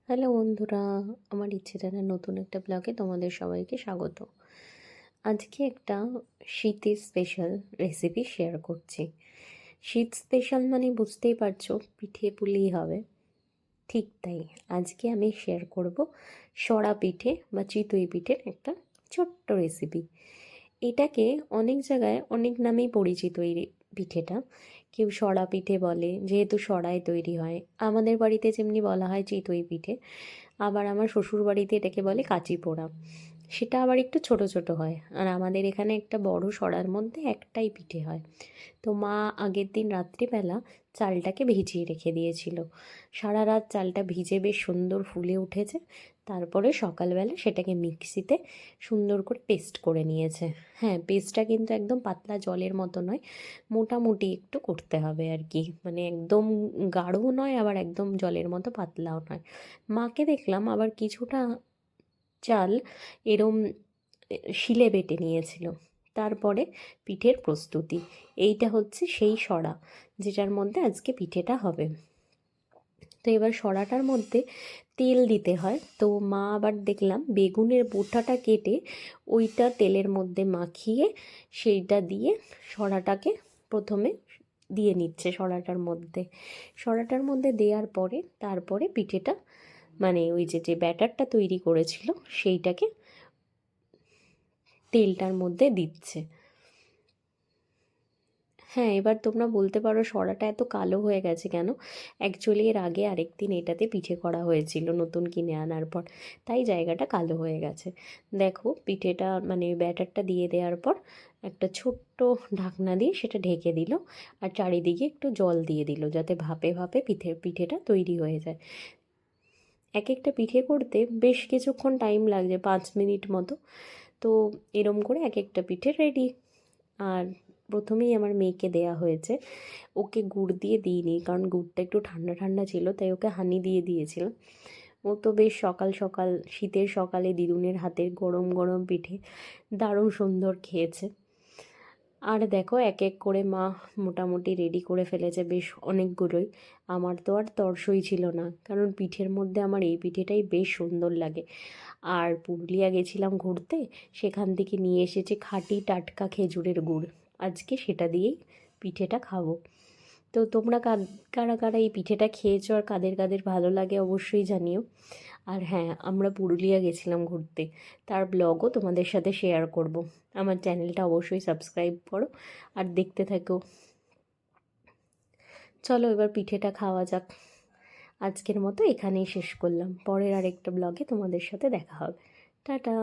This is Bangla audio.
হ্যালো বন্ধুরা, আমার ইচ্ছে জানার নতুন একটা ব্লগে তোমাদের সবাইকে স্বাগত। আজকে একটা শীতের স্পেশাল রেসিপি শেয়ার করছি। শীত স্পেশাল মানে বুঝতেই পারছো, পিঠে পুলি হবে। ঠিক তাই, আজকে আমি শেয়ার করব সরা পিঠে বা চিতই পিঠের একটা ছোট্ট রেসিপি। এটাকে অনেক জায়গায় অনেক নামেই পরিচিত এই পিঠেটা। কেউ সরা পিঠে বলে, যেহেতু সরায় তৈরি হয়। আমাদের বাড়িতে যেমনি বলা হয় চিতই পিঠে, আবার আমার শ্বশুর বাড়িতে এটাকে বলে কাঁচি পোড়া। সেটা আবার একটু ছোট ছোট হয়, আর আমাদের এখানে একটা বড় সরার মধ্যে একটাই পিঠে হয়। তো মা আগের দিন রাত্রিবেলা চালটাকে ভিজিয়ে রেখে দিয়েছিল। সারা রাত চালটা ভিজে বেশ সুন্দর ফুলে উঠেছে। তারপরে সকালবেলা সেটাকে মিক্সিতে সুন্দর করে পেস্ট করে নিয়েছে। হ্যাঁ, পেস্টটা কিন্তু একদম পাতলা জলের মতো নয়, মোটামুটি একটু করতে হবে আর কি। মানে একদম গাঢ়ও নয়, আবার একদম জলের মতো পাতলাও নয়। মাকে দেখলাম আবার কিছুটা চাল এরম শিলে বেটে নিয়েছিল। তারপরে পিঠের প্রস্তুতি। এইটা হচ্ছে সেই সরা, যেটার মধ্যে আজকে পিঠেটা হবে। তো এবার সরাটার মধ্যে তেল দিতে হয়। তো মা আবার দেখলাম বেগুনের বোটাটা কেটে ওইটা তেলের মধ্যে মাখিয়ে সেইটা দিয়ে সরাটাকে প্রথমে দিয়ে নিচ্ছে সরাটার মধ্যে দেওয়ার পরে তারপরে পিঠেটা, মানে ওই যে যে ব্যাটারটা তৈরি করেছিল সেইটাকে তেলটার মধ্যে দিচ্ছে। হ্যাঁ, এবার তোমরা বলতে পারো সরাটা এত কালো হয়ে গেছে কেন? অ্যাকচুয়ালি এর আগে আরেকদিন এটাতে পিঠে করা হয়েছিল নতুন কিনে আনার পর, তাই জায়গাটা কালো হয়ে গেছে। দেখো পিঠেটা মানে ব্যাটারটা দিয়ে দেওয়ার পর একটা ছোট্ট ঢাকনা দিয়ে সেটা ঢেকে দিল, আর চারিদিকে একটু জল দিয়ে দিল যাতে ভাপে ভাপে পিঠেটা তৈরি হয়ে যায়। এক একটা পিঠে করতে বেশ কিছুক্ষণ টাইম লাগছে, 5 মিনিট মতো। তো এরম করে এক একটা পিঠে রেডি। আর প্রথমেই আমার মেয়েকে দেয়া হয়েছে, ওকে গুড় দিয়ে দিইনি, কারণ গুড়টা একটু ঠান্ডা ঠান্ডা ছিল, তাই ওকে হানি দিয়ে দিয়েছিলাম। ও তো বেশ সকাল সকাল শীতের সকালে দিদুনের হাতের গরম গরম পিঠে দারুণ সুন্দর খেয়েছে। আর দেখো এক এক করে মা মোটামুটি রেডি করে ফেলেছে বেশ অনেকগুলোই। আমার তো আর তর্সই ছিল না, কারণ পিঠের মধ্যে আমার এই পিঠেটাই বেশ সুন্দর লাগে। আর পুরুলিয়া গেছিলাম ঘুরতে, সেখান থেকে নিয়ে এসেছে খাঁটি টাটকা খেজুরের গুড়। আজকে সেটা দিয়েই পিঠেটা খাবো। তো তোমরা কারা কারা এই পিঠেটা খেয়েছো আর কাদের কাদের ভালো লাগে অবশ্যই জানিও। আর হ্যাঁ, আমরা পুরুলিয়া গেছিলাম ঘুরতে, তার ব্লগও তোমাদের সাথে শেয়ার করব। আমার চ্যানেলটা অবশ্যই সাবস্ক্রাইব করো আর দেখতে থাকো। চলো এবার পিঠেটা খাওয়া যাক। আজকের মতো এখানেই শেষ করলাম, পরের আরেকটা ব্লগে তোমাদের সাথে দেখা হবে। টাটা।